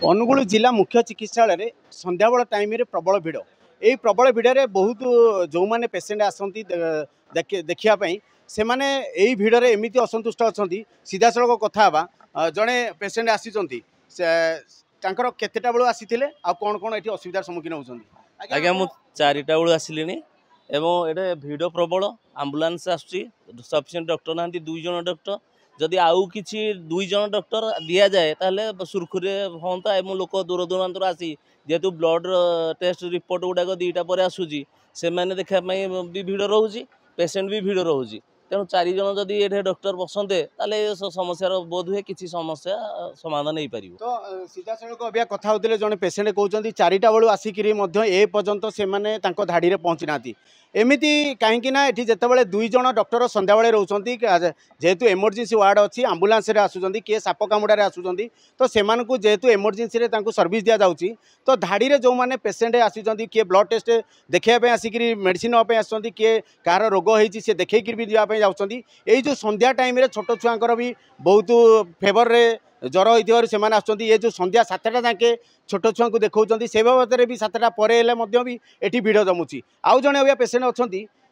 अनुगुल जिला मुख्य चिकित्सालय संध्याबेल टाइम रे प्रबल भिड़ यही प्रबल भिड़ बहुत जो मैंने पेसेंट आसती देखापी से मैंने यही भिड़े एमती असंतुष्ट अच्छा सीधा सड़क कथा जड़े पेसेंट आसी केतेटा बेलू आसी कौन कौन ये असुविधार सम्मुखीन होती आज्ञा मु 4टा बेलू आसिली एवं ये भिड़ प्रबल आम्बुलांस आफिसीयंट डॉक्टर ना 2 जन डॉक्टर जदि आउ किसी 2 जन डॉक्टर दि जाए ताले सुरखुरी हाँ लोक दूर दूरांतर आसी जेहेतु ब्लड टेस्ट रिपोर्ट गुड़ाक 2टा पर आसूसी से मैंने देखापी भी भिड़ रोचे पेसेंट भी भिड़ रोचे तेणु 4 जन जदि ये डॉक्टर बसंते ताले समस्या बोध हुए किसी समस्या समाधान हो पार। तो सीधा सड़क अभिया कथा होते जड़े पेसेंट कहते 4टा बेलू आसिक ए पर्यंत से धाड़ी में पहुँची ना एमती कहीं ये जितेबाला 2 जन डॉक्टर संध्या बेले रोच जेहेतु इमरजेंसी वार्ड अच्छी आम्बुलांस आसुँच किए साप कामुड़े आसुँच तो से जेहेतु इमरजेंसी सर्विस दि जाऊँगी तो धाड़ी में जो मैंने पेसेंट आसुँच किए ब्लड टेस्ट देखापी आसिक मेडिसिन नापी आसुँच किए कार रोग होती सी देखी भी जावाई जाऊँगी यही जो संध्या टाइम रे छोट छुआंकर भी बहुत फेवर रे ज्वर होती आसुँच ये जो संध्या 7टा जाके छोट छुआ को देखा से बाबद भी 7टा पर भी ये भिड़ जमुची आउ जड़े अभिया पेसेंट अच्छा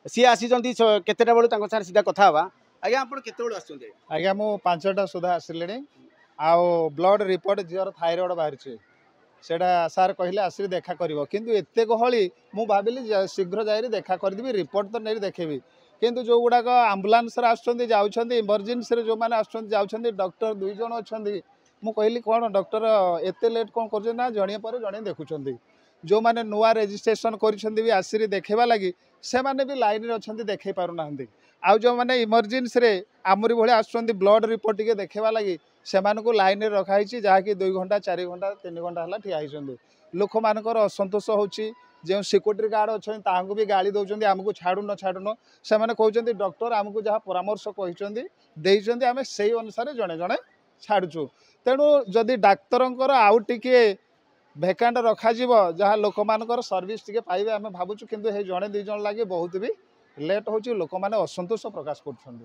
सी आसी केतेटा बेलू सीधा कथा हाँ आज्ञा आप केत आज्ञा मु 5टा सुधा आसिले आउ ब्लड रिपोर्ट झीर थायरॉइड बाहरी सेटा सार कहले आसि देखा कर किंतु एते गहली मु भाविली शीघ्र जाई देखा करदेवी रिपोर्ट तो नहीं देखेबी किंतु जो गुड़ाक आम्बुलांस जाऊँच इमरजेंसी जो मैंने आसुँच डॉक्टर 2 जन अच्छा मु कहली कौन डॉक्टर एते लेट कौन कर जड़े पर जड़े देखुं जो मैंने नुआ रेजिस्ट्रेशन कर आसि देखा लगी से मैंने भी लाइन में अच्छा देखे पारना आउ जो मैंने इमरजेंसी आमरी भाई आसुँच ब्लड रिपोर्ट टे देखा लगी से लाइन में रखाई जहाँकि 2 घंटा 4 घंटा 3 घंटा है ठिया होती लोक मानकर असंतोष होची जो सिक्योरिटी गार्ड अच्छा भी गाड़ी दौरान आमको छाड़ुन छाड़ुन से कहते डॉक्टर आमको जहाँ परामर्श कहते आम से अनुसार जड़े जड़े छाड़ुचु तेणु जदि डाक्तर आउ टिके भैकांट रखा जहाँ लोक मानकर सर्विस टिके पाइबे आम भावुँ कि जड़े 2 जन लगे बहुत भी लेट हो लोक मैंने असंतोष प्रकाश कर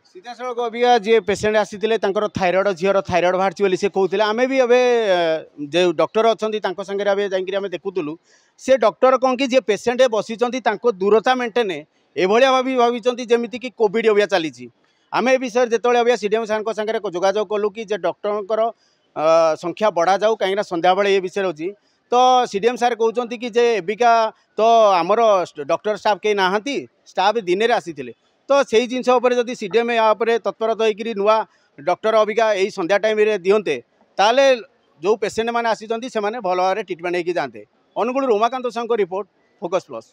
सीधा सड़क अभिया जी पेसेंट आसी थायरॉइड झीर थायरॉइड बाहर से कहते आम भी ए जो डॉक्टर अच्छा सागे जाकि देखुलु से डॉक्टर कौन कि जी पेसेंट बसी दूरता मेंटेन एभलिया भावी जमीती कि कोविड अभिया चली आम ए विषय जो अभिया सीडीएम सार सागे जोगाजोग कलु कि डॉक्टर संख्या बढ़ा जाऊ कहीं संध्या बेले ये विषय अच्छी तो सीडीएम सार कहते कि जे एबिका तो आमर डॉक्टर स्टाफ कहीं ना स्टाफ दिन में आसी तो से जिनस जदि सीडीएम यहाँ तत्परता होकर नुआ डॉक्टर अबिका यही संध्या टाइम दिंते ताले जो पेसेंट मैंने आसी भल भाव ट्रिटमेंट होती जाते Angul Umakant Sahu report focus plus.